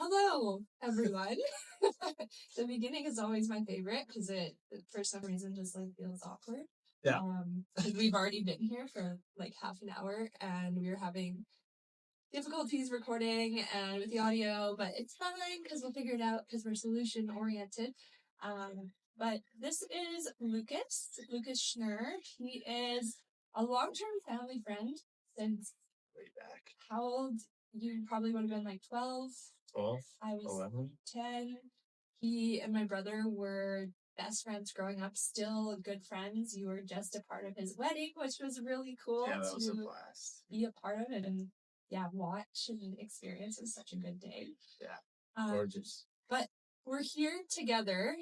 Hello, everyone. The beginning is always my favorite because it, for some reason, just like feels awkward. Yeah. Because we've already been here for like half an hour and we were having difficulties recording and with the audio, but it's fine because we'll figure it out because we're solution oriented. But this is Lucas Schnurr. He is a long-term family friend since Way back. how old? You probably would have been like 12. 12, I was 11. 10. He and my brother were best friends growing up, still good friends. You were just a part of his wedding, which was really cool Yeah, that was a to blast. be a part of it and watch and experience. It was such a good day. Yeah, gorgeous. But we're here together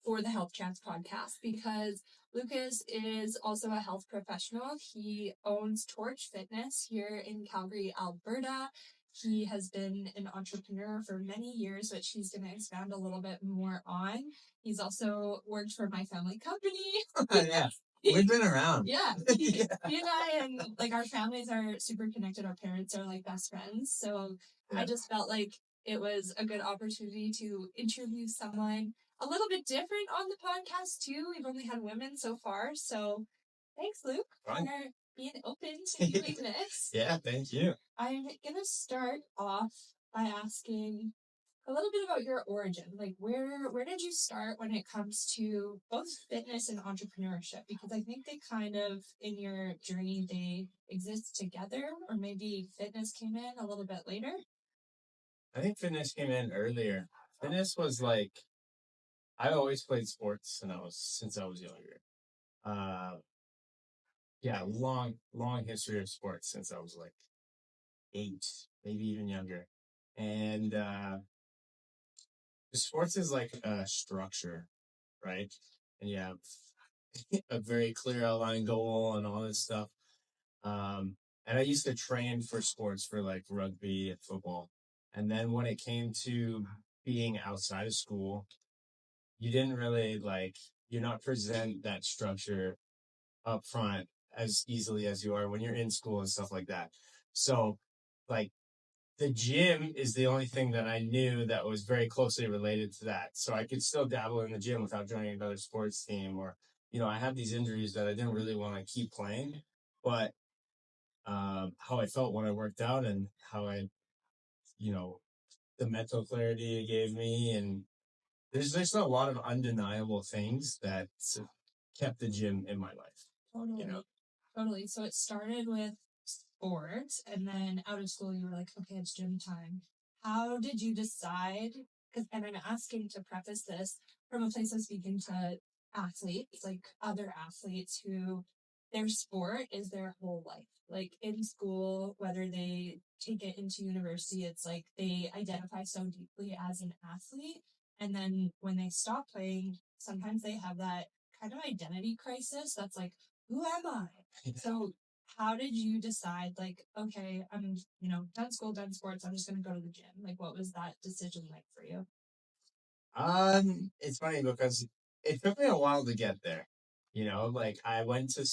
for the Health Chats podcast because Lucas is also a health professional. He owns Torch Fitness here in Calgary, Alberta. He has been an entrepreneur for many years, which he's going to expand a little bit more on. He's also worked for my family company. Yeah, we've been around. Yeah, he and I and like our families are super connected. Our parents are like best friends. So I just felt like it was a good opportunity to interview someone a little bit different on the podcast too. We've only had women so far. So thanks, Luke, for being open to doing this. Yeah, thank you. I'm going to start off by asking a little bit about your origin. Like, where did you start when it comes to both fitness and entrepreneurship? Because I think they kind of, in your journey, they exist together, or maybe fitness came in a little bit later. I think fitness came in earlier. Fitness was like, I always played sports since I was younger. Yeah, long history of sports since I was like 8, maybe even younger. And sports is like a structure, right? And you have a very clear outline goal and all this stuff. And I used to train for sports for like rugby and football. And then when it came to being outside of school, you didn't really you're not present that structure up front as easily as you are when you're in school and stuff like that. So like the gym is the only thing that I knew that was very closely related to that. So I could still dabble in the gym without joining another sports team or, I have these injuries that I didn't really want to keep playing, but how I felt when I worked out and how the mental clarity it gave me. And there's just a lot of undeniable things that kept the gym in my life. Totally. So it started with sports, and then out of school, you were like, okay, it's gym time. How did you decide? And I'm asking to preface this from a place of speaking to athletes, like other athletes who their sport is their whole life. Like in school, whether they take it into university, it's like they identify so deeply as an athlete. And then when they stop playing, sometimes they have that kind of identity crisis that's like, who am I? So how did you decide, like, okay, I'm, done school, done sports, I'm just going to go to the gym? Like, what was that decision like for you? It's funny because it took me a while to get there. I went to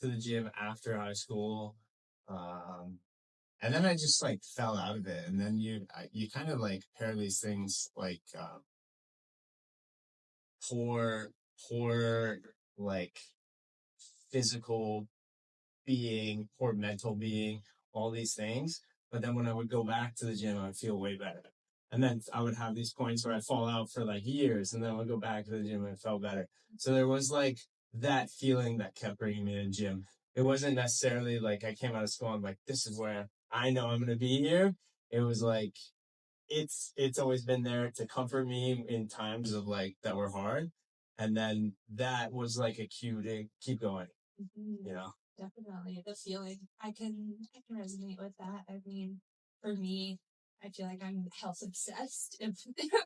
the gym after high school, and then I just fell out of it. And then you kind of pair these things like poor physical being, poor mental being, all these things. But then when I would go back to the gym, I'd feel way better. And then I would have these points where I'd fall out for years, and then I would go back to the gym and it felt better. So there was that feeling that kept bringing me to the gym. It wasn't necessarily I came out of school and I'm like, this is where I know I'm going to be here. It was it's always been there to comfort me in times of that were hard. And then that was a cue to keep going, Definitely. The feeling. I can resonate with that. I mean, for me, I feel like I'm health obsessed. If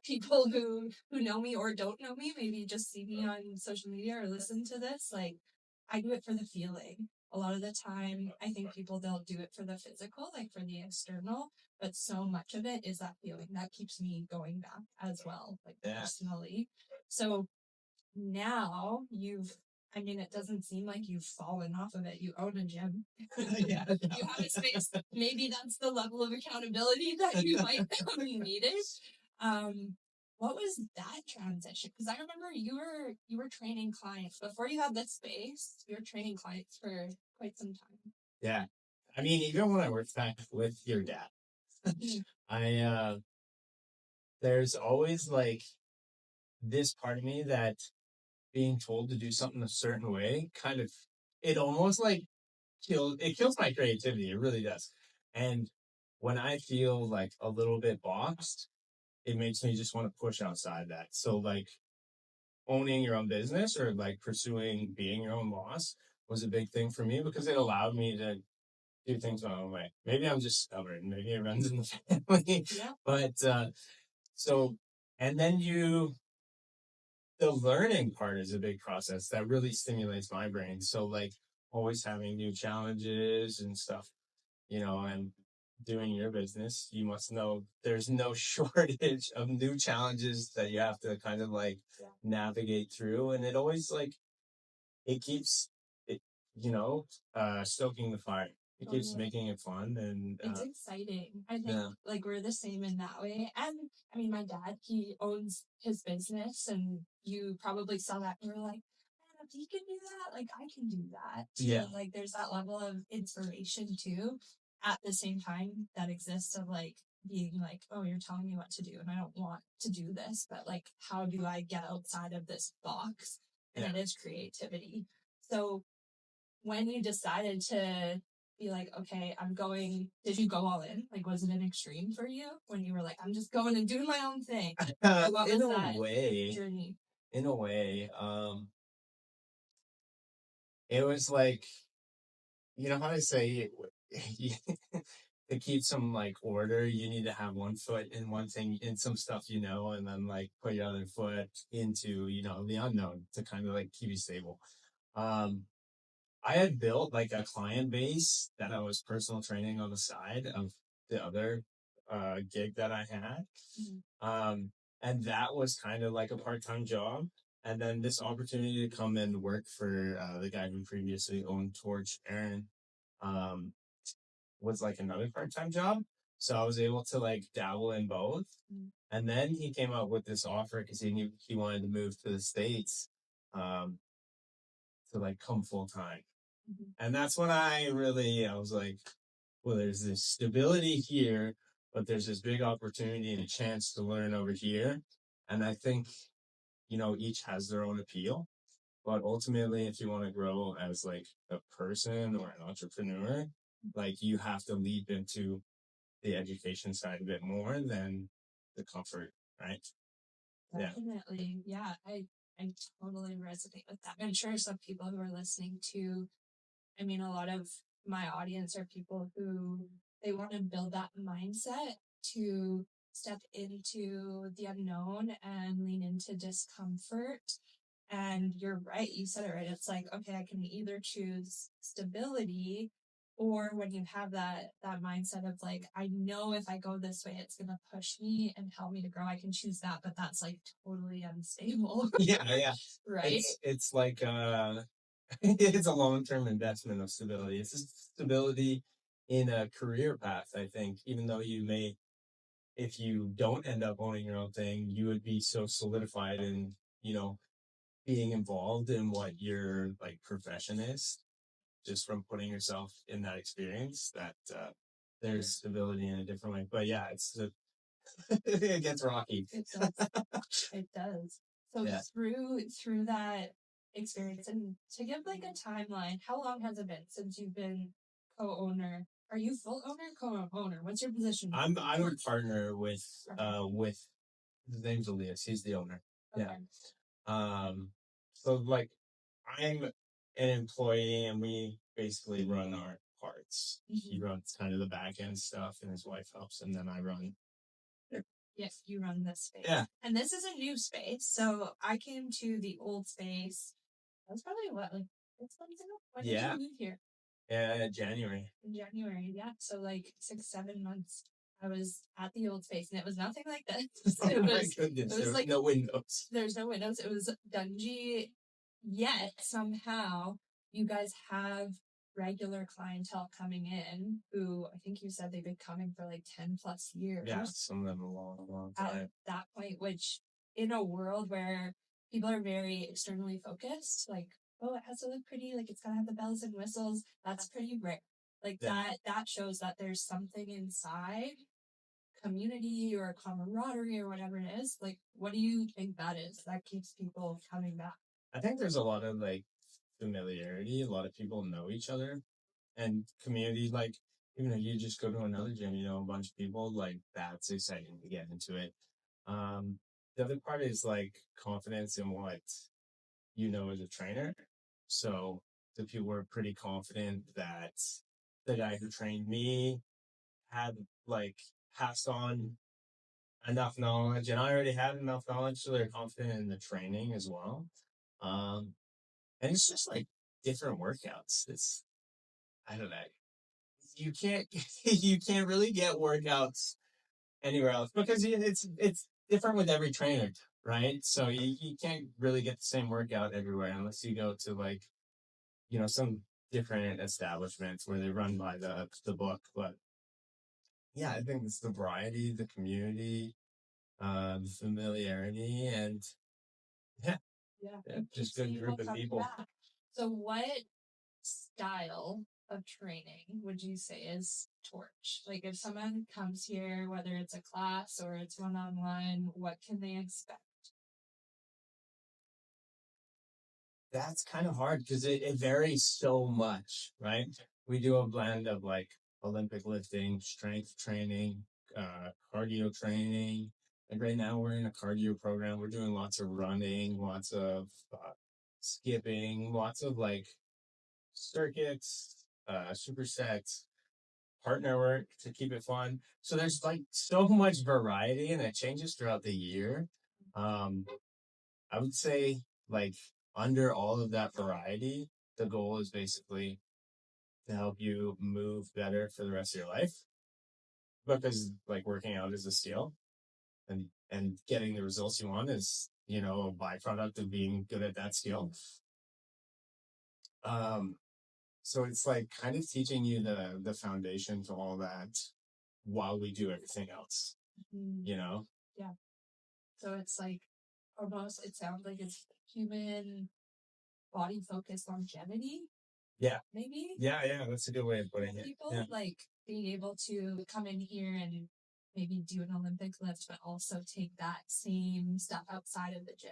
people who know me or don't know me, maybe just see me on social media or listen to this, I do it for the feeling. A lot of the time, I think people, they'll do it for the physical, for the external, but so much of it is that feeling that keeps me going back as well, personally. So now you've I mean, it doesn't seem like you've fallen off of it. You own a gym. Yeah, You have a space. Maybe that's the level of accountability that you might have needed. What was that transition? Because I remember you were training clients before you had this space. You were training clients for quite some time. Yeah. I mean, even when I worked back with your dad, I there's always like this part of me that being told to do something a certain way kind of, it almost like kills my creativity. It really does. And when I feel like a little bit boxed, it makes me just want to push outside that. So like owning your own business or like pursuing being your own boss was a big thing for me because it allowed me to do things my own way. Maybe I'm just stubborn. Maybe it runs in the family. Yeah. But so, and then the learning part is a big process that really stimulates my brain. So like always having new challenges and stuff, and doing your business, you must know there's no shortage of new challenges that you have to kind of like navigate through. And it always like, it keeps it, stoking the fire. It keeps making it fun, and it's exciting. I think like we're the same in that way. And I mean, my dad, he owns his business, and you probably saw that and you were like, man, if he can do that, like I can do that. Yeah. Like there's that level of inspiration too, at the same time that exists of like being like, oh, you're telling me what to do, and I don't want to do this, but like, how do I get outside of this box? And it is creativity. So when you decided to be like, okay, did you go all in? Like, was it an extreme for you when you were like, I'm just going and doing my own thing? What was that journey? In a way, it was like, how I say, to keep some like order, you need to have one foot in one thing, in some stuff, and then like put your other foot into, the unknown to kind of like keep you stable. I had built like a client base that I was personal training on the side of the other gig that I had. And that was kind of like a part-time job. And then this opportunity to come and work for the guy who previously owned Torch, Aaron, was like another part-time job. So I was able to like dabble in both. And then he came up with this offer because he knew he wanted to move to the States to like come full time. And that's when I was like, well, there's this stability here, but there's this big opportunity and a chance to learn over here. And I think, each has their own appeal. But ultimately, if you want to grow as like a person or an entrepreneur, like you have to leap into the education side a bit more than the comfort, right? Definitely. Yeah, I totally resonate with that. I'm sure some people who are listening to, I mean, a lot of my audience are people who they want to build that mindset to step into the unknown and lean into discomfort. And you're right, you said it right. It's like, okay, I can either choose stability, or when you have that mindset of like, I know if I go this way, it's gonna push me and help me to grow. I can choose that, but that's like totally unstable. Yeah. Right. It's like it's a long-term investment of stability. It's just stability in a career path, I think, even though if you don't end up owning your own thing, you would be so solidified in, being involved in what your like profession is, just from putting yourself in that experience, that there's stability in a different way. But yeah, it gets rocky. It does. It does. So through that experience, and to give like a timeline, how long has it been since you've been co-owner? Are you full owner, co-owner? What's your position? I'm a partner with his name's Elias. He's the owner. Okay. Yeah. So like I'm an employee and we basically run our parts. He runs kind of the back end stuff and his wife helps, and then I run. Yes, you run this space. Yeah. And this is a new space. So I came to the old space. That's probably like 6 months ago? When did you move here? January. In January, yeah. So like 6-7 months. I was at the old space and it was nothing like this. My goodness, there was like no windows. There's no windows. It was dungy. yet somehow you guys have regular clientele coming in who I think you said they've been coming for like 10 plus years. Yeah, some of them a long time. At that point, which in a world where people are very externally focused, like, oh, it has to look pretty, like it's gotta have the bells and whistles, that's pretty rare. Like that shows that there's something inside community or camaraderie or whatever it is. Like, what do you think that is that keeps people coming back? I think there's a lot of like familiarity. A lot of people know each other, and community. Like, even if you just go to another gym, you know a bunch of people. Like, that's exciting to get into it. The other part is like confidence in what you know as a trainer. So the people were pretty confident that the guy who trained me had like passed on enough knowledge, and I already had enough knowledge, so they're confident in the training as well. Um, and it's just like different workouts. It's I don't know. You can't you can't really get workouts anywhere else because it's different with every trainer, right? So you can't really get the same workout everywhere unless you go to like some different establishments where they run by the book. But yeah, I think it's the variety, the community, the familiarity, and yeah, just a good group of people. Back. So what style of training would you say is torch? Like if someone comes here, whether it's a class or it's one-on-one, what can they expect? That's kind of hard because it varies so much, right? We do a blend of like Olympic lifting, strength training, cardio training. Like right now, we're in a cardio program. We're doing lots of running, lots of skipping, lots of like circuits, supersets, partner work to keep it fun. So there's like so much variety and it changes throughout the year. Um, I would say like under all of that variety, the goal is basically to help you move better for the rest of your life because like working out is a skill and getting the results you want is, a byproduct of being good at that skill. Um, so it's like kind of teaching you the foundation to all that while we do everything else, you know? Yeah. So it's like almost, it sounds like it's human body focused longevity. Yeah. Maybe? Yeah, that's a good way of putting it. People Yeah. like being able to come in here and maybe do an Olympic lift, but also take that same stuff outside of the gym.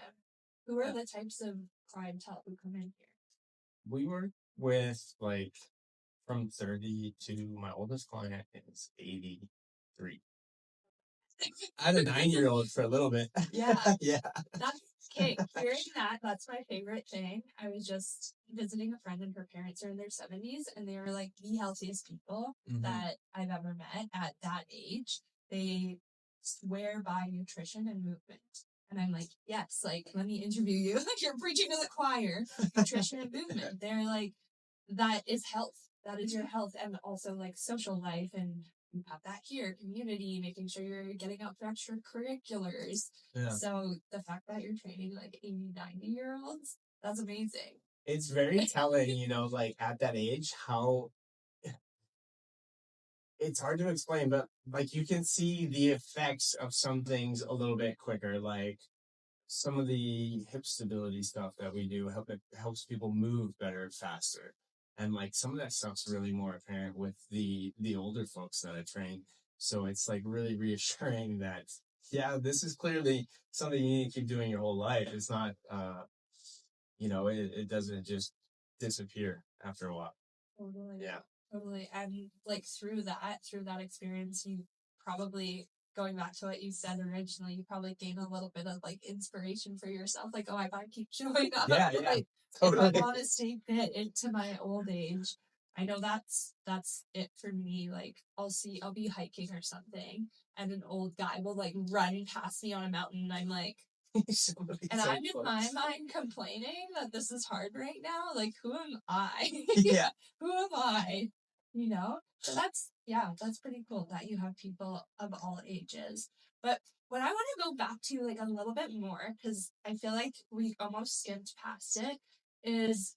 Who are the types of clientele who come in here? We work with like from 30 to my oldest client is 83. I had a 9-year-old for a little bit. Yeah. Yeah. That's okay. Hearing that's my favorite thing. I was just visiting a friend and her parents are in their 70s and they were like the healthiest people that I've ever met at that age. They swear by nutrition and movement. And I'm like, yes, like, let me interview you. Like, you're preaching to the choir. Nutrition and movement. They're like, that is health. That is your health and also like social life and you have that here, community, making sure you're getting out for extracurriculars. Yeah. So the fact that you're training like 80, 90-year-olds, that's amazing. It's very telling, like at that age, how it's hard to explain, but like you can see the effects of some things a little bit quicker. Like some of the hip stability stuff that we do helps people move better faster. And like some of that stuff's really more apparent with the older folks that I train. So it's like really reassuring that this is clearly something you need to keep doing your whole life. It's not it doesn't just disappear after a while. Totally. Yeah. Totally. And like through that experience, you probably, going back to what you said originally, you probably gain a little bit of like inspiration for yourself. Like, oh, I gotta keep showing up. Yeah. Like, totally. If I want to stay fit into my old age, I know that's it for me. Like, I'll be hiking or something, and an old guy will like run past me on a mountain, and I'm like, and I'm in my mind complaining that this is hard right now. Like, who am I? Yeah. Who am I? So that's pretty cool that you have people of all ages. But what I want to go back to like a little bit more, because I feel like we almost skimmed past it, is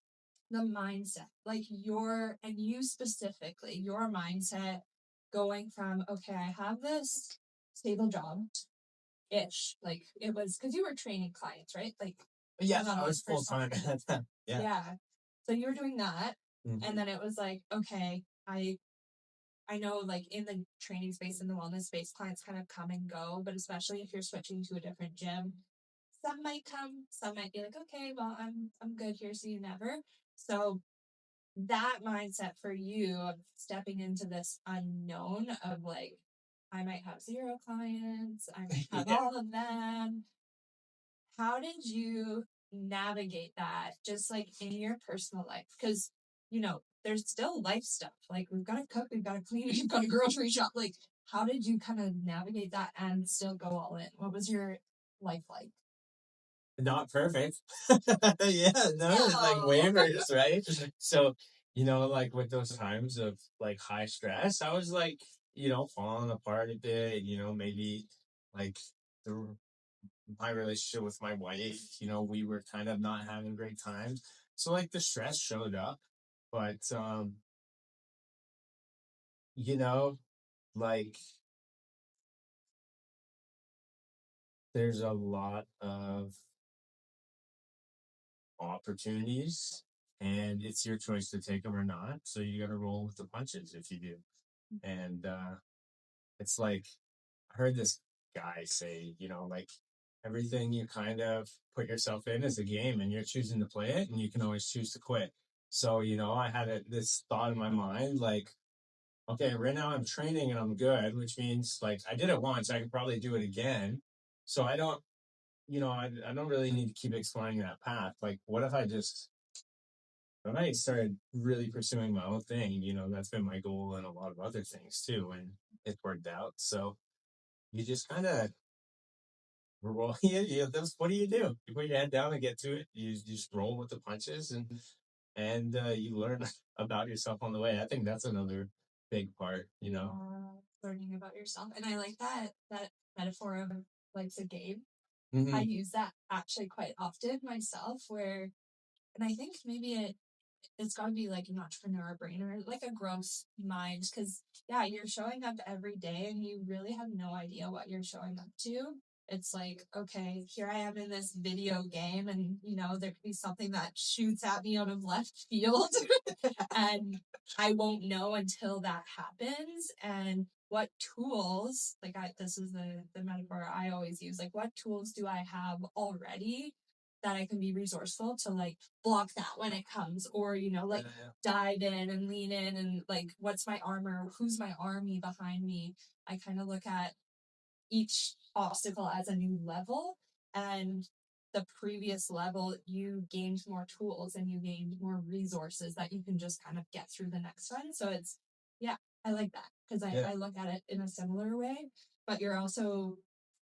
the mindset, like you specifically, your mindset going from, okay, I have this stable job ish. Like it was because you were training clients, right? Like, yeah, I was full time at that time. Yeah. So you were doing that. Mm-hmm. And then it was like, okay, I know like in the training space, in the wellness space, clients kind of come and go, but especially if you're switching to a different gym, some might come, some might be like, okay, well, I'm good here, see you never. So that mindset for you of stepping into this unknown of like, I might have 0 clients, I might have all of them. How did you navigate that just like in your personal life? Because, there's still life stuff. Like we've got to cook, we've got to clean, we've got to grocery shop. Like, how did you kind of navigate that and still go all in? What was your life like? Not perfect. Yeah, no, like waivers, right? So, like with those times of like high stress, I was like, falling apart a bit, maybe like the my relationship with my wife, we were kind of not having great times. So like the stress showed up, but you know, like there's a lot of opportunities and it's your choice to take them or not. So you got to roll with the punches if you do. And it's like, I heard this guy say, like everything you kind of put yourself in is a game and you're choosing to play it and you can always choose to quit. So, I had this thought in my mind, like, okay, right now I'm training and I'm good, which means like I did it once, I could probably do it again. So I don't really need to keep exploring that path. Like, when I started really pursuing my own thing, that's been my goal and a lot of other things too, and it worked out. So you just kind of roll. What do? You put your head down and get to it. You just roll with the punches, and you learn about yourself on the way. I think that's another big part. Learning about yourself, and I like that metaphor of life's a game. Mm-hmm. I use that actually quite often myself, and I think maybe it's got to be like an entrepreneur brain or like a gross mind, because you're showing up every day and you really have no idea what you're showing up to. It's like, okay, here I am in this video game, and there could be something that shoots at me out of left field and I won't know until that happens. And what tools, like this is the metaphor I always use, like what tools do I have already that I can be resourceful to like block that when it comes, or like dive in and lean in, and like what's my armor, who's my army behind me. I kind of look at each obstacle as a new level, and the previous level you gained more tools and you gained more resources that you can just kind of get through the next one. So it's I like that because I look at it in a similar way, but you're also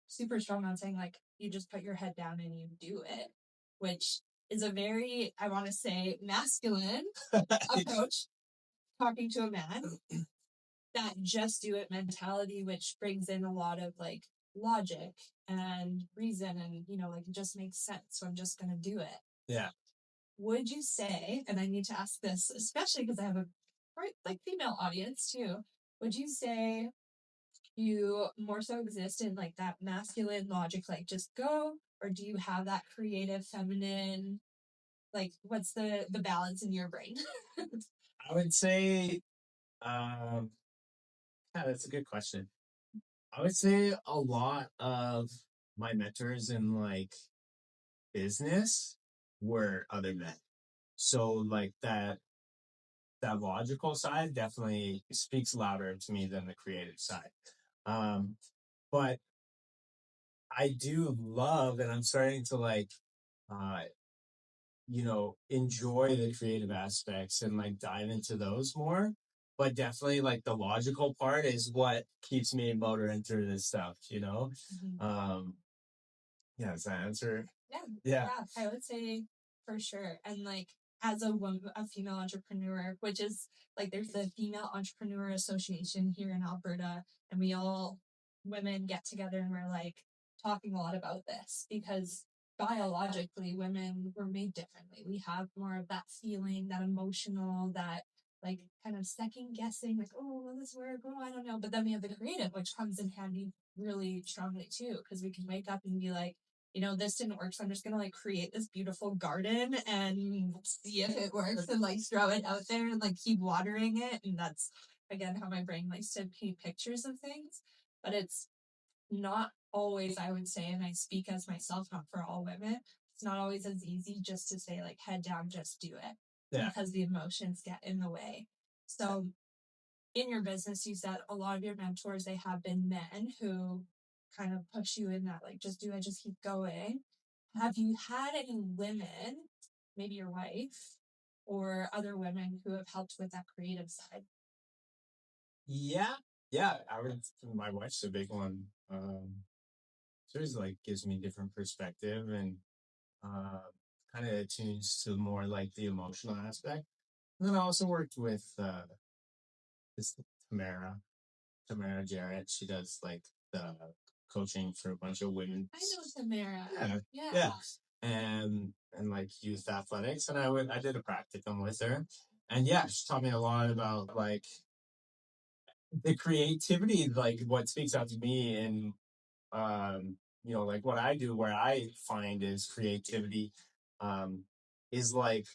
super strong on saying like you just put your head down and you do it, which is a very, I want to say, masculine approach, talking to a man, that just do it mentality, which brings in a lot of like logic and reason, and like it just makes sense, so I'm just gonna do it. Yeah. Would you say, and I need to ask this especially because I have a like female audience too, would you say you more so exist in like that masculine logic, like just go, or do you have that creative feminine, like what's the balance in your brain? I would say, that's a good question. I would say a lot of my mentors in like business were other men. So like that logical side definitely speaks louder to me than the creative side. But I do love, and I'm starting to like, uh, enjoy the creative aspects and like dive into those more. But definitely like the logical part is what keeps me motoring through this stuff, Mm-hmm. Yeah, does that answer? Yeah, I would say for sure. And like as a woman, a female entrepreneur, which is like there's the Female Entrepreneur Association here in Alberta, and we all women get together and we're like talking a lot about this because biologically, women were made differently. We have more of that feeling, that emotional, that like kind of second guessing, like, oh, will this work? Oh, I don't know. But then we have the creative, which comes in handy really strongly too, because we can wake up and be like, this didn't work, so I'm just gonna like create this beautiful garden and see if it works and like throw it out there and like keep watering it. And that's again how my brain likes to paint pictures of things. But it's not always, I would say, and I speak as myself, not for all women, it's not always as easy just to say like head down, just do it. Yeah. Because the emotions get in the way. So in your business, you said a lot of your mentors, they have been men who kind of push you in that, like, just do it, just keep going. Have you had any women, maybe your wife or other women who have helped with that creative side? Yeah. My wife's a big one. She always like gives me different perspective and uh, kind of attunes to more like the emotional aspect. And then I also worked with this Tamara Jarrett. She does like the coaching for a bunch of women. I know Tamara. Yeah. And like youth athletics. And I did a practicum with her. And yeah, she taught me a lot about like the creativity, like what speaks out to me and like what I do, where I find is creativity, um, is like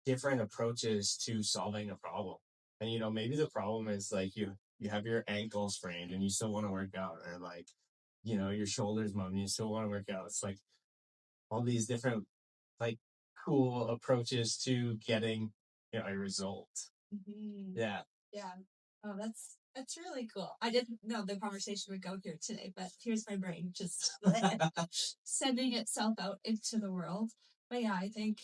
different approaches to solving a problem. And maybe the problem is like you have your ankle sprained and you still want to work out, or like your shoulders mum and you still want to work out. It's like all these different like cool approaches to getting a result. Mm-hmm. Yeah. Yeah. Oh, that's really cool. I didn't know the conversation would go here today, but here's my brain just sending itself out into the world. But yeah, I think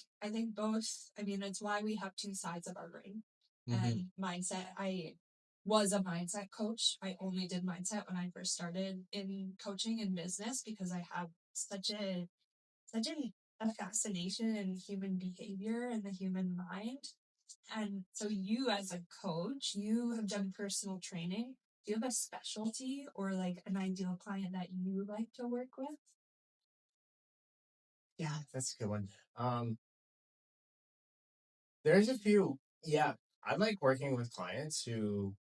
both. I mean, it's why we have two sides of our brain. And mindset. I was a mindset coach. I only did mindset when I first started in coaching and business because I have such a fascination in human behavior and the human mind. And so you as a coach, you have done personal training. Do you have a specialty or like an ideal client that you like to work with? Yeah, that's a good one. There's a few. Yeah, I like working with clients who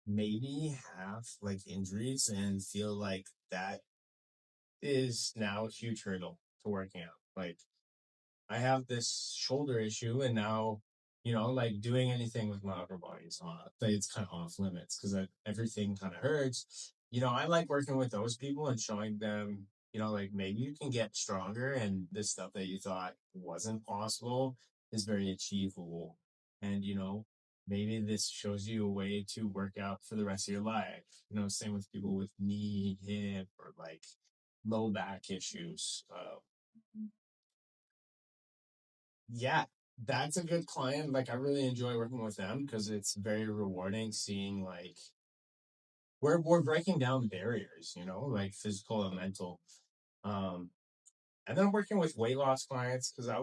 maybe have like injuries and feel like that is now a huge hurdle to working out. Like I have this shoulder issue and now, like doing anything with my upper body is off. It's kind of off limits because everything kind of hurts. I like working with those people and showing them, like maybe you can get stronger and this stuff that you thought wasn't possible is very achievable. And, maybe this shows you a way to work out for the rest of your life. Same with people with knee, hip, or like low back issues. Yeah, that's a good client. Like I really enjoy working with them because it's very rewarding seeing like we're breaking down barriers, like physical and mental. Um, and then I'm working with weight loss clients because I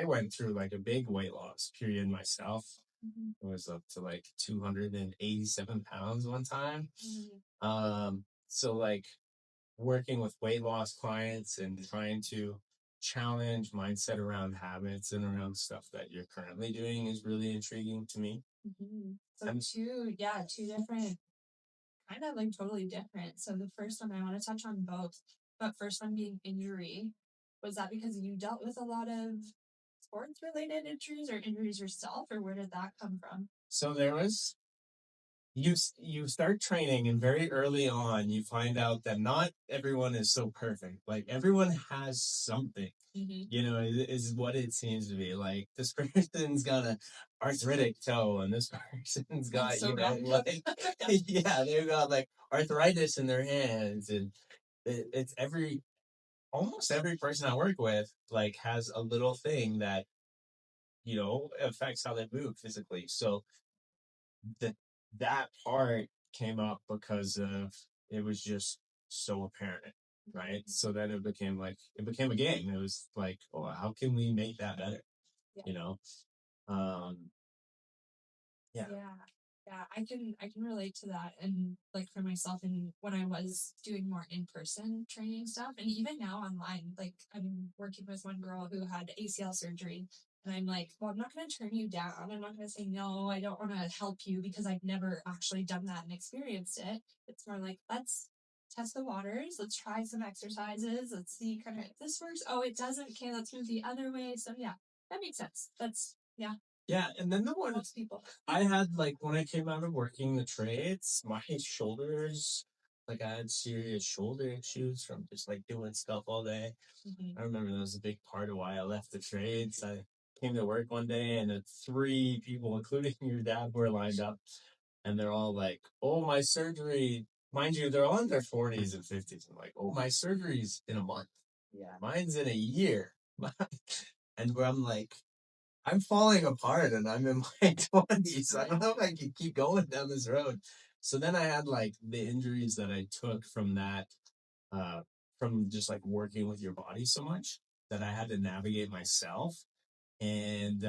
went through like a big weight loss period myself. It was up to like 287 pounds one time. So like working with weight loss clients and trying to challenge mindset around habits and around stuff that you're currently doing is really intriguing to me. So two different, kind of like totally different. So the first one I want to touch on both, but first one being injury. Was that because you dealt with a lot of sports related injuries or injuries yourself, or where did that come from? So there was you start training and very early on you find out that not everyone is so perfect. Like everyone has something. Is what it seems to be. Like this person's got an arthritic toe and this person's got like yeah, they've got like arthritis in their hands, and it's almost every person I work with like has a little thing that affects how they move physically. So that that part came up because of it was just so apparent, right? So then it became a game. It was like, oh, how can we make that better? Yeah. You know, um, yeah. Yeah. Yeah, I can relate to that, and like for myself, and when I was doing more in person training stuff, and even now online, like I'm working with one girl who had ACL surgery, and I'm like, well, I'm not going to turn you down. I'm not going to say no. I don't want to help you because I've never actually done that and experienced it. It's more like let's test the waters. Let's try some exercises. Let's see kind of if this works. Oh, it doesn't. Okay, let's move the other way. So yeah, that makes sense. That's yeah. Yeah, and then the one Most people. I had, like, when I came out of working the trades, my shoulders, like, I had serious shoulder issues from just, like, doing stuff all day. I remember that was a big part of why I left the trades. I came to work one day, and the three people, including your dad, were lined up, and they're all like, "Oh, my surgery." Mind you, they're all in their 40s and 50s. I'm like, "Oh, my surgery's in a month. Yeah, mine's in a year." And where I'm like, I'm falling apart and I'm in my 20s. I don't know if I can keep going down this road. So then I had like the injuries that I took from that, uh, from just like working with your body so much that I had to navigate myself. And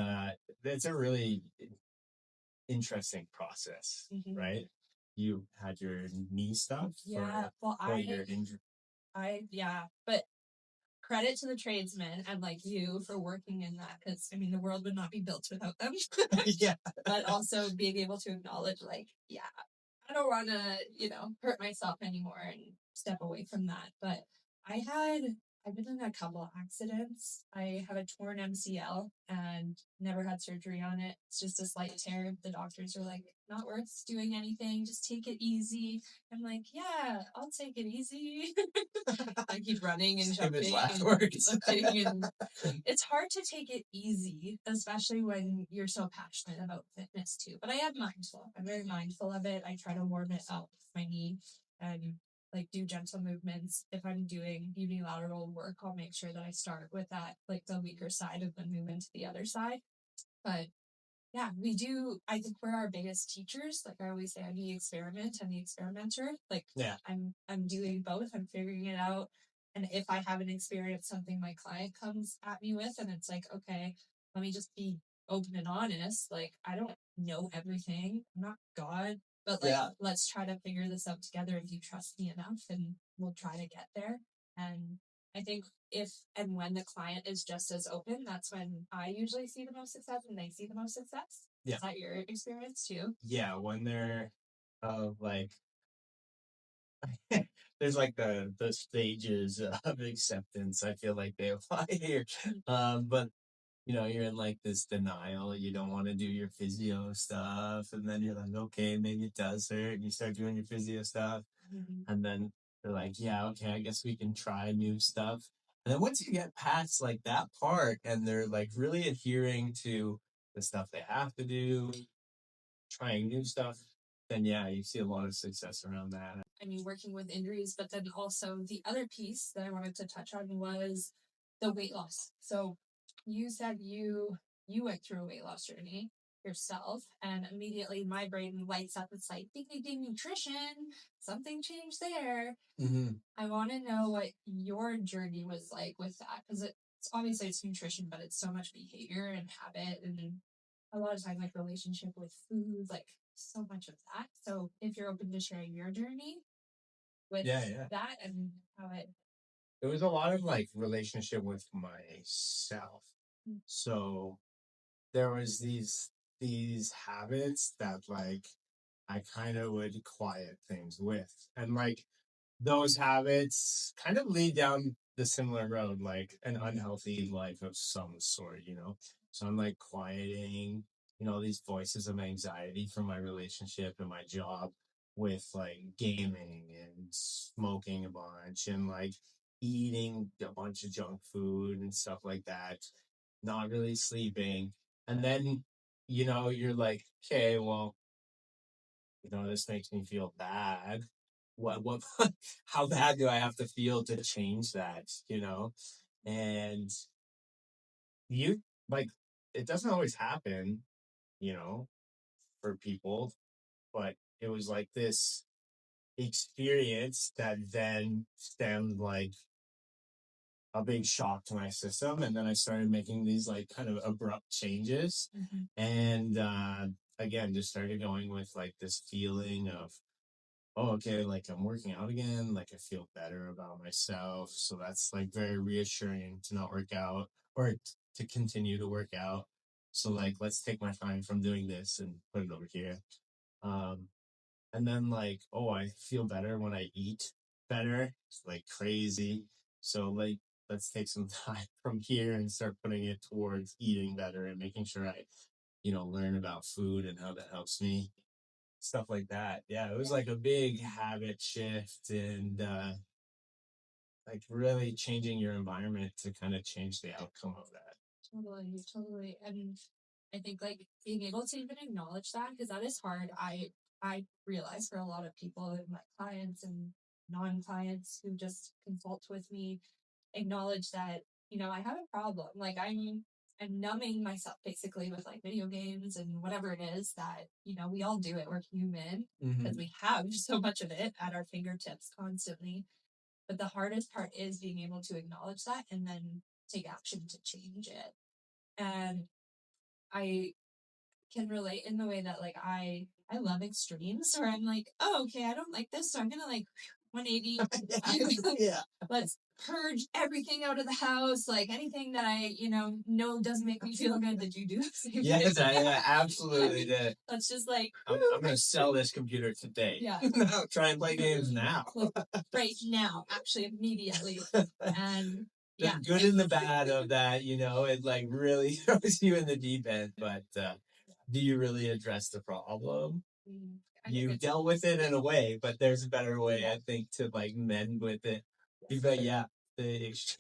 it's a really interesting process, right? You had your knee stuff. Yeah, well, your injury. yeah, but credit to the tradesmen and like you for working in that, because I mean the world would not be built without them. Yeah. But also being able to acknowledge like, yeah, I don't want to, hurt myself anymore and step away from that. But I've been in a couple of accidents. I have a torn MCL and never had surgery on it. It's just a slight tear. The doctors are like, not worth doing anything. Just take it easy. I'm like, yeah, I'll take it easy. I keep running and jumping and lifting, and it's hard to take it easy, especially when you're so passionate about fitness too. But I am mindful. I'm very mindful of it. I try to warm it up with my knee and like do gentle movements. If I'm doing unilateral work, I'll make sure that I start with that, like the weaker side, and then move into the other side. But yeah, we do. I think we're our biggest teachers. Like I always say, I'm the experiment and the experimenter. Like Yeah. I'm doing both. I'm figuring it out. And if I haven't experienced something my client comes at me with, and it's like, okay, let me just be open and honest. Like I don't know everything. I'm not God, but like let's try to figure this out together. If you trust me enough, and we'll try to get there. And I think if and when the client is just as open, that's when I usually see the most success and they see the most success. Yeah. Is that your experience too? Yeah, when they're like there's like the stages of acceptance. I feel like they apply here. But you're in like this denial. You don't want to do your physio stuff, and then you're like, okay, maybe it does hurt, and you start doing your physio stuff, and then they're like, yeah, okay, I guess we can try new stuff. And then once you get past like that part, and they're like really adhering to the stuff they have to do, trying new stuff, then yeah, you see a lot of success around that. I mean, working with injuries, but then also the other piece that I wanted to touch on was the weight loss. So you said you went through a weight loss journey yourself, and immediately my brain lights up. It's like ding ding ding, nutrition, something changed there. I want to know what your journey was like with that, because it's obviously it's nutrition, but it's so much behavior and habit, and a lot of times like relationship with food, like so much of that. So if you're open to sharing your journey with that and how it was a lot of like relationship with myself. So there was these habits that like I kind of would quiet things with, and like those habits kind of lead down the similar road, like an unhealthy life of some sort. So I'm like quieting, these voices of anxiety from my relationship and my job with like gaming and smoking a bunch and like eating a bunch of junk food and stuff like that, not really sleeping. And then, you're like, okay, well, this makes me feel bad. What, how bad do I have to feel to change that? And you like, it doesn't always happen, you know, for people, but it was like this experience that then stemmed like a big shock to my system. And then I started making these like kind of abrupt changes. And again, just started going with like this feeling of, oh, okay, like I'm working out again, like I feel better about myself. So that's like very reassuring to not work out or to continue to work out. So like, let's take my time from doing this and put it over here. Um, and then like, oh, I feel better when I eat better. It's like crazy. So like, let's take some time from here and start putting it towards eating better and making sure I, learn about food and how that helps me. Stuff like that. Yeah, it was like a big habit shift and like really changing your environment to kind of change the outcome of that. Totally, totally. And I think like being able to even acknowledge that, because that is hard. I realize for a lot of people, my clients and non-clients who just consult with me, acknowledge that, I have a problem. Like I'm numbing myself basically with like video games and whatever it is that, we all do it. We're human because we have so much of it at our fingertips constantly. But the hardest part is being able to acknowledge that and then take action to change it. And I can relate in the way that like I love extremes where I'm like, oh, okay, I don't like this, so I'm gonna like 180. Yeah. Let's purge everything out of the house, like anything that I know doesn't make me feel good. Did you do the same? Yes, I absolutely did. Let's just like I'm gonna sell this computer today. Yeah. No, try and play games now. Right now, actually immediately. And The yeah, good and the bad of that, it like really throws you in the deep end. But do you really address the problem? You dealt with it in a way, but there's a better way, I think, to like mend with it. But yeah, it's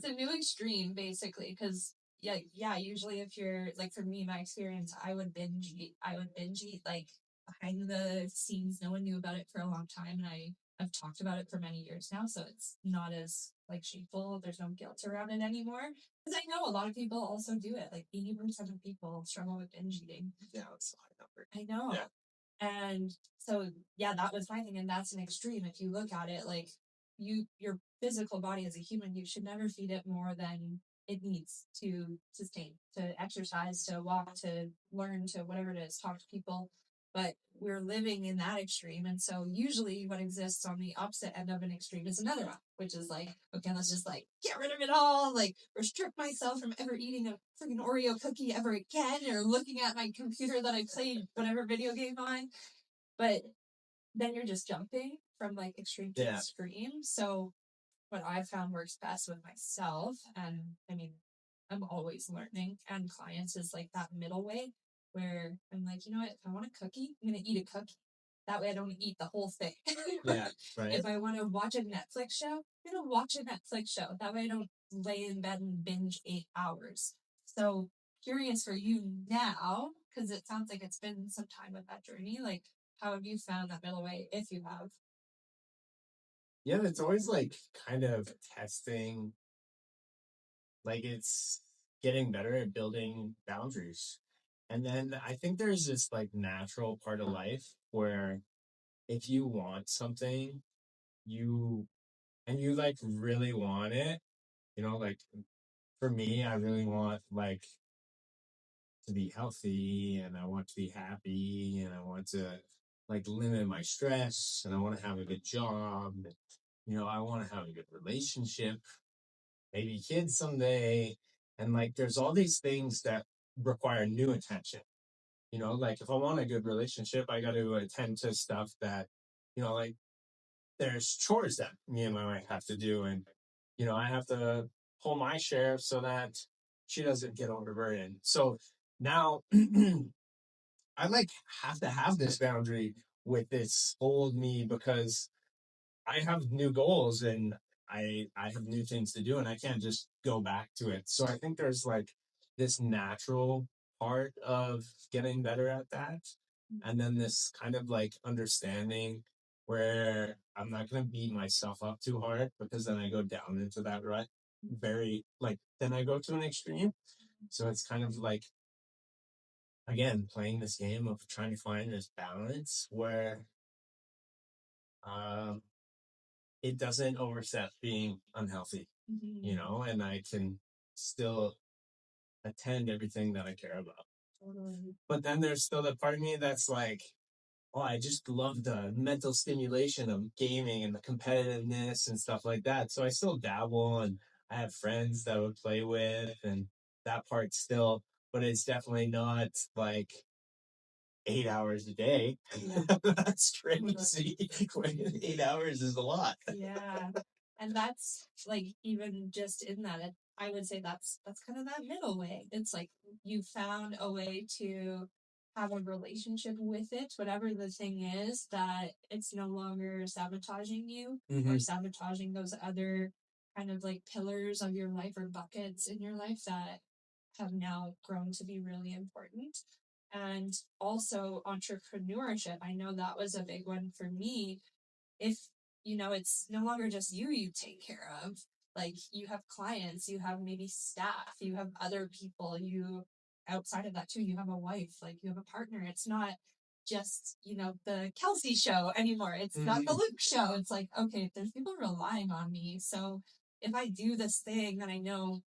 a new extreme basically, because yeah, usually if you're like, for me, my experience, I would binge eat like behind the scenes. No one knew about it for a long time, and I've talked about it for many years now, so it's not as like shameful. There's no guilt around it anymore, because I know a lot of people also do it. Like 80% of people struggle with binge eating. Yeah, it's a high number. I know. Yeah. And so, yeah, that was my thing. And that's an extreme. If you look at it, like your physical body as a human, you should never feed it more than it needs to sustain, to exercise, to walk, to learn, to whatever it is, talk to people. But we're living in that extreme. And so usually what exists on the opposite end of an extreme is another one, which is like, okay, let's just like get rid of it all, like restrict myself from ever eating a freaking Oreo cookie ever again, or looking at my computer that I played whatever video game on. But then you're just jumping from like extreme to extreme. So what I found works best with myself, and I mean, I'm always learning, and clients, is like that middle way where I'm like, you know what, if I want a cookie, I'm gonna eat a cookie. That way I don't eat the whole thing. Yeah, right. If I want to watch a Netflix show, I'm gonna watch a Netflix show. That way I don't lay in bed and binge 8 hours. So curious for you now, because it sounds like it's been some time with that journey. Like, how have you found that middle way, if you have? Yeah, it's always like kind of testing, like it's getting better at building boundaries. And then I think there's this like natural part of life where if you want something, you you like really want it, like for me, I really want like to be healthy and I want to be happy and I want to like limit my stress and I want to have a good job. And, I want to have a good relationship, maybe kids someday. And like, there's all these things that require new attention. Like if I want a good relationship, I got to attend to stuff that, like there's chores that me and my wife have to do. And, I have to pull my share so that she doesn't get overburdened. So now I like have to have this boundary with this old me because I have new goals and I have new things to do and I can't just go back to it. So I think there's like this natural part of getting better at that. And then this kind of like understanding where I'm not going to beat myself up too hard because then I go down into that rut very like, then I go to an extreme. So it's kind of like, again, playing this game of trying to find this balance where, um, it doesn't overstep being unhealthy, and I can still attend everything that I care about. Totally. But then there's still the part of me that's like, oh, I just love the mental stimulation of gaming and the competitiveness and stuff like that. So I still dabble, and I have friends that I would play with, and that part still, but it's definitely not like 8 hours a day. Yeah. That's crazy. 8 hours is a lot. Yeah. And that's like, even just in that, I would say that's kind of that middle way. It's like you found a way to have a relationship with it, whatever the thing is, that it's no longer sabotaging you or sabotaging those other kind of like pillars of your life or buckets in your life that have now grown to be really important. And also entrepreneurship. I know that was a big one for me. If it's no longer just you take care of, like you have clients, you have maybe staff, you have other people, you outside of that too, you have a wife, like you have a partner. It's not just the Kelsea show anymore. It's not the Luke show. It's like, okay, there's people relying on me. So if I do this thing that I know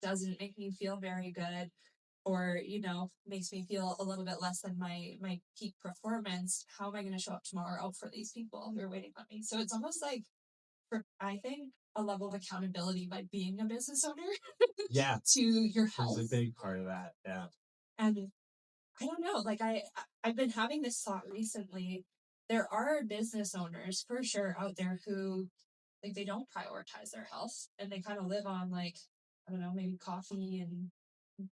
doesn't make me feel very good, or makes me feel a little bit less than my peak performance, how am I going to show up tomorrow for these people who are waiting on me? So it's almost like, I think, a level of accountability by being a business owner. Yeah. To your health. It's a big part of that. Yeah. And I don't know, like I've been having this thought recently. There are business owners for sure out there who, like, they don't prioritize their health, and they kind of live on, like, I don't know, maybe coffee and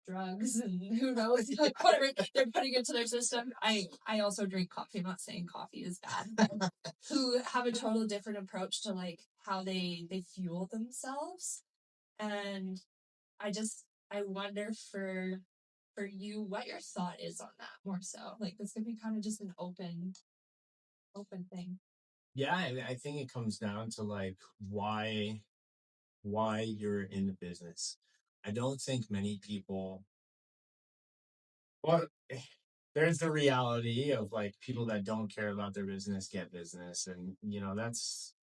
drugs and who knows, like, whatever they're putting into their system. I also drink coffee. I'm not saying coffee is bad. Who have a total different approach to like how they fuel themselves. And I wonder for you what your thought is on that, more so. Like, this could be kind of just an open thing. Yeah, I think it comes down to like why you're in the business. I don't think many people, well, there's the reality of like people that don't care about their business get business, and that's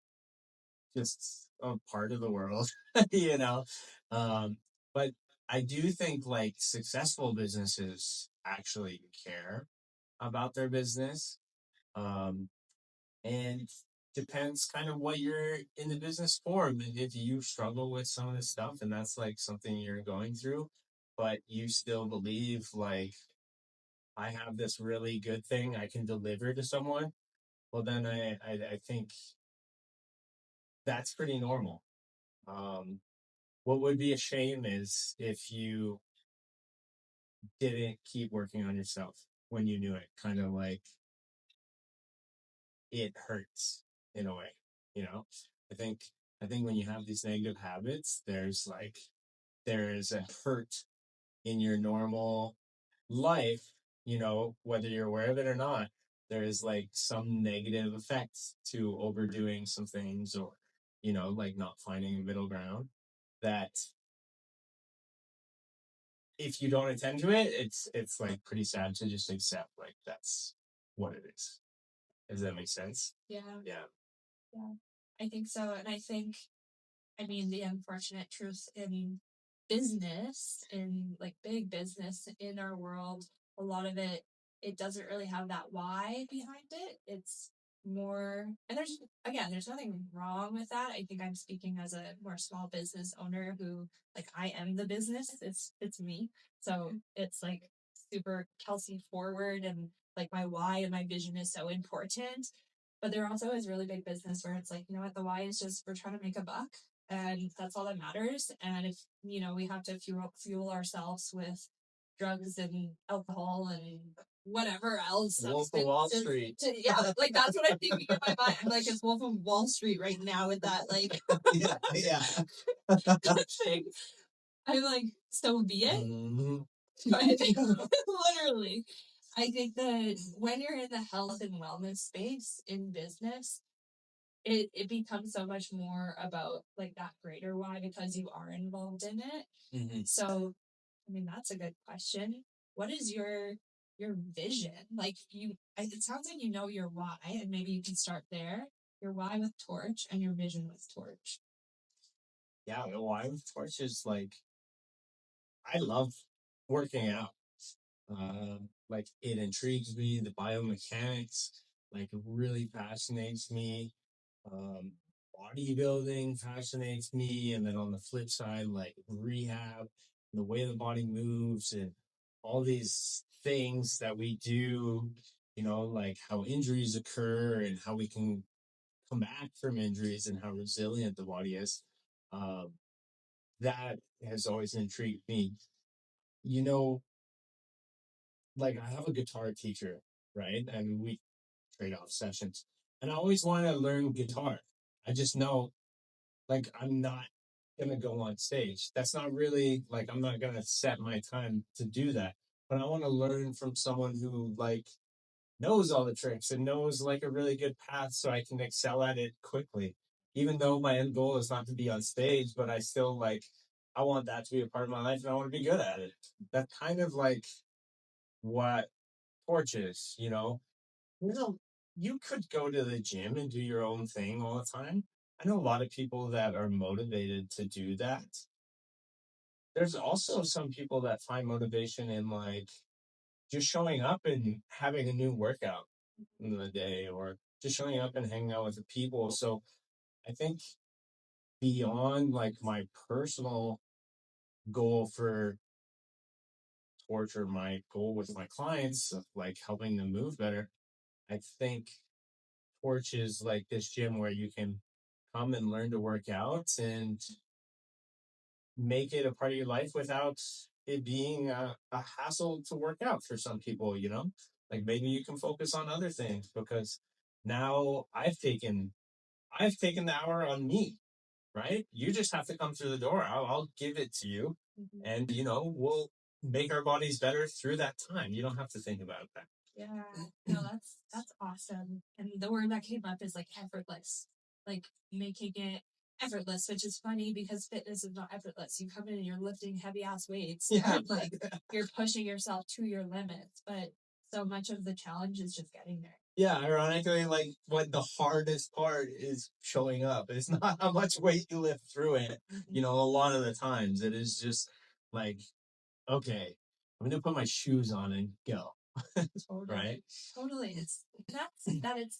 just a part of the world. you know but I do think like successful businesses actually care about their business. And depends kind of what you're in the business for. I mean, if you struggle with some of this stuff and that's like something you're going through, but you still believe like I have this really good thing I can deliver to someone, well then I think that's pretty normal. What would be a shame is if you didn't keep working on yourself when you knew it. Kind of like it hurts in a way, you know. I think I think when you have these negative habits, there's a hurt in your normal life, whether you're aware of it or not. There's like some negative effects to overdoing some things, or like not finding a middle ground, that if you don't attend to it, it's like pretty sad to just accept like that's what it is. Does that make sense? Yeah. Yeah. Yeah. I think so. And I mean, the unfortunate truth in business, in like big business in our world, a lot of it doesn't really have that why behind it. It's more, and there's nothing wrong with that. I think I'm speaking as a more small business owner who, like, I am the business. It's me. So it's like super Kelsea forward, and like my why and my vision is so important. But there also is really big business where it's like, you know what, the why is just we're trying to make a buck, and that's all that matters. And if we have to fuel ourselves with drugs and alcohol and whatever else, Wolf of Wall Street. Yeah, like that's what I'm thinking in my mind. I'm like, it's Wolf of Wall Street right now with that, like, yeah. thing. I'm like, so be it. Mm-hmm. But literally, I think that when you're in the health and wellness space in business, it becomes so much more about like that greater why, because you are involved in it. Mm-hmm. So, I mean, that's a good question. What is your vision? Like, it sounds like you know your why, and maybe you can start there. Your why with Torch and your vision with Torch. Yeah, the why with Torch is like I love working out. Like it intrigues me. The biomechanics, like, really fascinates me. Um, Bodybuilding fascinates me. And then on the flip side, like rehab, the way the body moves and all these things that we do, like how injuries occur and how we can come back from injuries and how resilient the body is. Um, that has always intrigued me. You know, like I have a guitar teacher, right? And we trade off sessions. And I always want to learn guitar. I just know, like, I'm not gonna go on stage. That's not really like I'm not gonna set my time to do that. But I want to learn from someone who like knows all the tricks and knows like a really good path so I can excel at it quickly. Even though my end goal is not to be on stage, but I still like I want that to be a part of my life and I want to be good at it. That's kind of like what Torch is, You know, you could go to the gym and do your own thing all the time. I know a lot of people that are motivated to do that. There's also some people that find motivation in like just showing up and having a new workout in the day or just showing up and hanging out with the people. So I think beyond like my personal goal for torture, my goal with my clients of like helping them move better, I think Torch is like this gym where you can come and learn to work out and make it a part of your life without it being a hassle to work out for some people. Like maybe you can focus on other things because now I've taken the hour on me, right? You just have to come through the door. I'll give it to you. Mm-hmm. And we'll make our bodies better through that time. You don't have to think about that. Yeah, no, that's awesome. And the word that came up is like effortless, like making it effortless, which is funny because fitness is not effortless. You come in and you're lifting heavy ass weights, yeah, and like you're pushing yourself to your limits, but so much of the challenge is just getting there. Yeah, ironically, like what the hardest part is showing up. It's not how much weight you lift through it. A lot of the times it is just like, okay, I'm gonna put my shoes on and go. Totally. Right? Totally. It's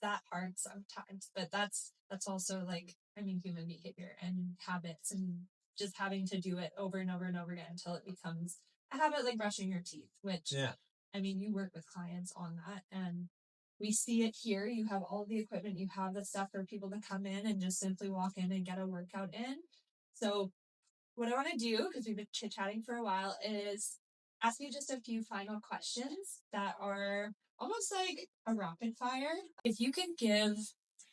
that hard sometimes, but that's also like human behavior and habits and just having to do it over and over and over again until it becomes a habit, like brushing your teeth, which Yeah. you work with clients on that and we see it here. You have all the equipment, you have the stuff for people to come in and just simply walk in and get a workout in. So what I want to do, because we've been chit-chatting for a while, is ask you just a few final questions that are almost like a rapid fire. If you could give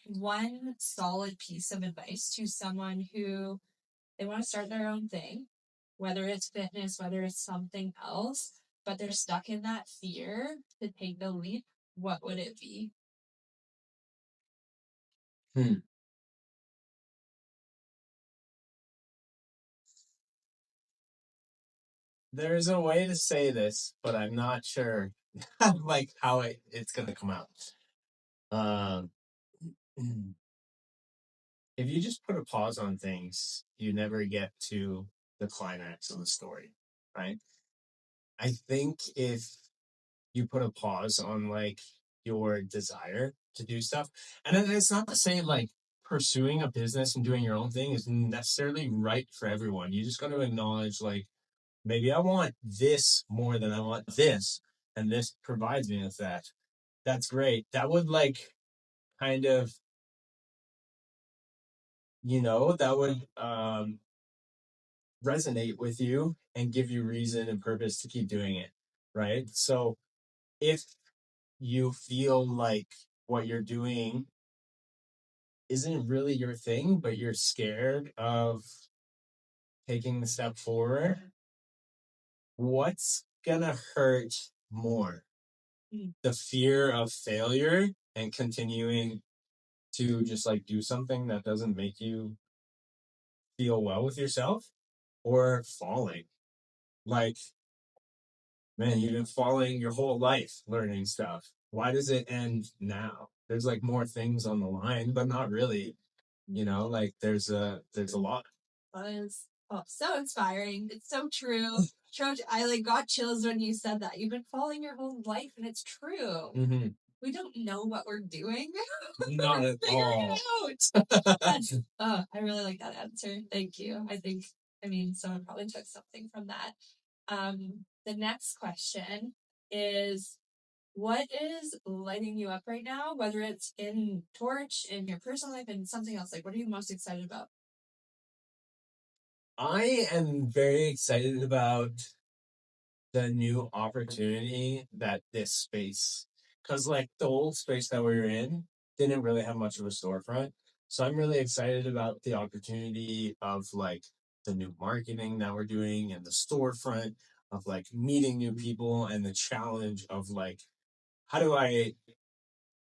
one solid piece of advice to someone who they want to start their own thing, whether it's fitness, whether it's something else, but they're stuck in that fear to take the leap, what would it be? There's a way to say this, but I'm not sure like how it's gonna come out. Um, if you just put a pause on things, you never get to the climax of the story, right? I think if you put a pause on like your desire to do stuff, and it's not to say like pursuing a business and doing your own thing is necessarily right for everyone. You just got to acknowledge like maybe I want this more than I want this, and this provides me with that. That's great. That would like kind of that would resonate with you and give you reason and purpose to keep doing it, right? So if you feel like what you're doing isn't really your thing, but you're scared of taking the step forward, what's gonna hurt more? The fear of failure and continuing to just like do something that doesn't make you feel well with yourself, or falling? Like, man, you've been falling your whole life learning stuff. Why does it end now? There's like more things on the line, but not really. Like there's a lot. That is so inspiring. It's so true. Trojan, I like got chills when you said that. You've been following your whole life, and it's true. Mm-hmm. We don't know what we're doing. Not at all. I really like that answer. Thank you. I mean, someone probably took something from that. The next question is, what is lighting you up right now? Whether it's in Torch, in your personal life, and something else. Like, what are you most excited about? I am very excited about the new opportunity that this space, because like the old space that we were in didn't really have much of a storefront. So I'm really excited about the opportunity of like the new marketing that we're doing and the storefront of like meeting new people and the challenge of like, how do I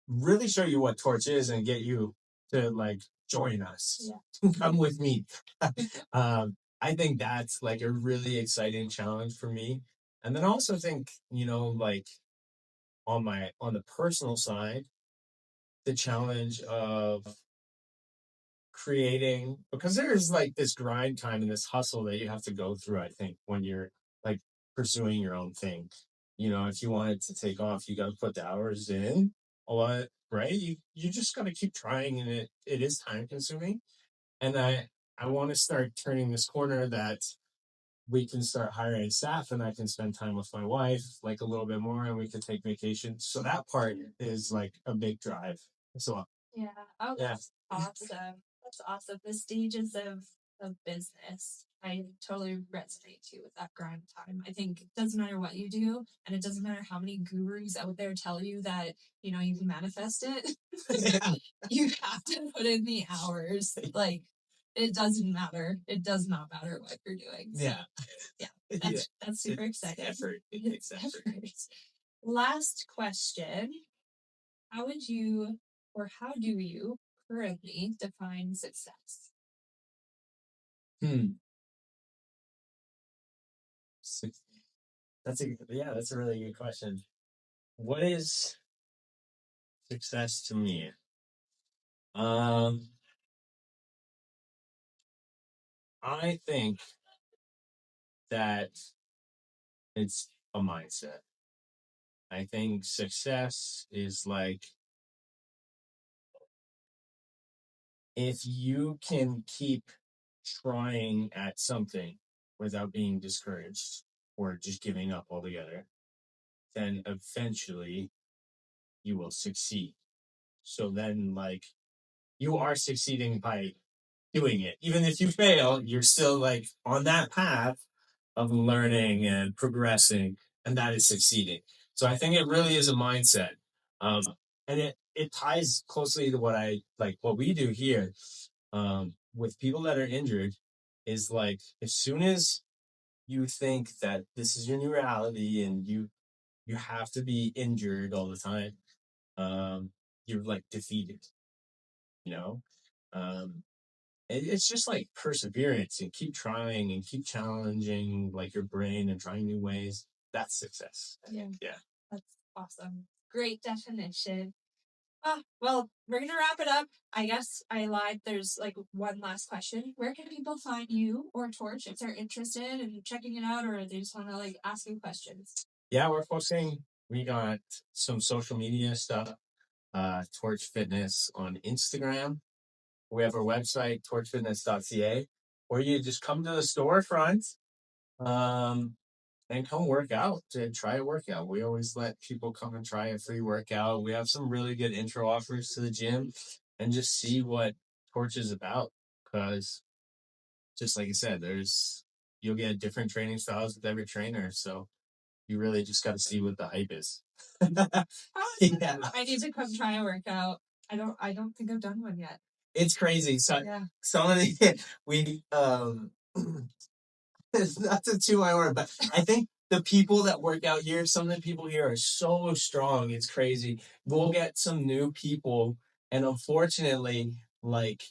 really show you what Torch is and get you to like join us? Yeah. Come with me. I think that's like a really exciting challenge for me. And then I also think, like on the personal side, the challenge of creating, because there's like this grind time and this hustle that you have to go through, I think, when you're like pursuing your own thing. If you want it to take off, you got to put the hours in a lot, right? You just got to keep trying, and it is time consuming. And I want to start turning this corner that we can start hiring staff and I can spend time with my wife like a little bit more and we can take vacation. So that part is like a big drive as well. Yeah. Oh, that's awesome. That's awesome. The stages of business. I totally resonate too with that grind time. I think it doesn't matter what you do, and it doesn't matter how many gurus out there tell you that, you can manifest it. Yeah. You have to put in the hours. Like, it doesn't matter. It does not matter what you're doing. So, yeah. That's super exciting. Effort. It takes effort. Last question. How would you, or how do you currently define success? That's a really good question. What is success to me? I think that it's a mindset. I think success is like if you can keep trying at something without being discouraged or just giving up altogether, then eventually you will succeed. So then, like, you are succeeding by doing it. Even if you fail, you're still like on that path of learning and progressing, and that is succeeding. So I think it really is a mindset. Um, and it ties closely to what we do here with people that are injured is like as soon as you think that this is your new reality and you have to be injured all the time, you're like defeated, you know? Um, it's just like perseverance and keep trying and keep challenging like your brain and trying new ways. That's success. Yeah. Yeah. That's awesome. Great definition. Well, we're going to wrap it up. I guess I lied. There's like one last question. Where can people find you or Torch if they're interested in checking it out or they just want to like ask you questions? Yeah, We got some social media stuff, Torch Fitness on Instagram. We have our website, torchfitness.ca, or you just come to the storefront and come work out to try a workout. We always let people come and try a free workout. We have some really good intro offers to the gym and just see what Torch is about. Because just like I said, you'll get different training styles with every trainer. So you really just got to see what the hype is. Yeah. I need to come try a workout. I don't think I've done one yet. It's crazy. So some of the it's not to toot my horn, but I think the people that work out here, some of the people here are so strong. It's crazy. We'll get some new people, and unfortunately, like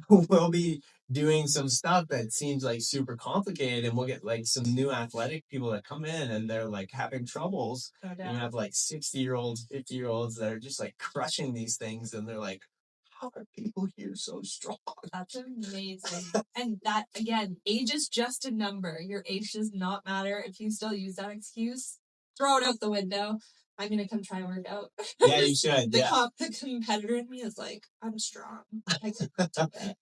we'll be doing some stuff that seems like super complicated, and we'll get like some new athletic people that come in and they're like having troubles. And you have like 60-year-olds, 50-year-olds that are just like crushing these things, and they're like, how are people here so strong? That's amazing. And that, again, age is just a number. Your age does not matter. If you still use that excuse, throw it out the window. I'm going to come try and work out. Yeah, you should. The competitor in me is like, I'm strong. I can do it.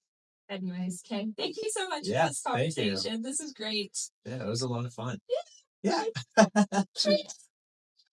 Anyways, okay. Thank you so much for this conversation. This is great. Yeah, it was a lot of fun. Yeah.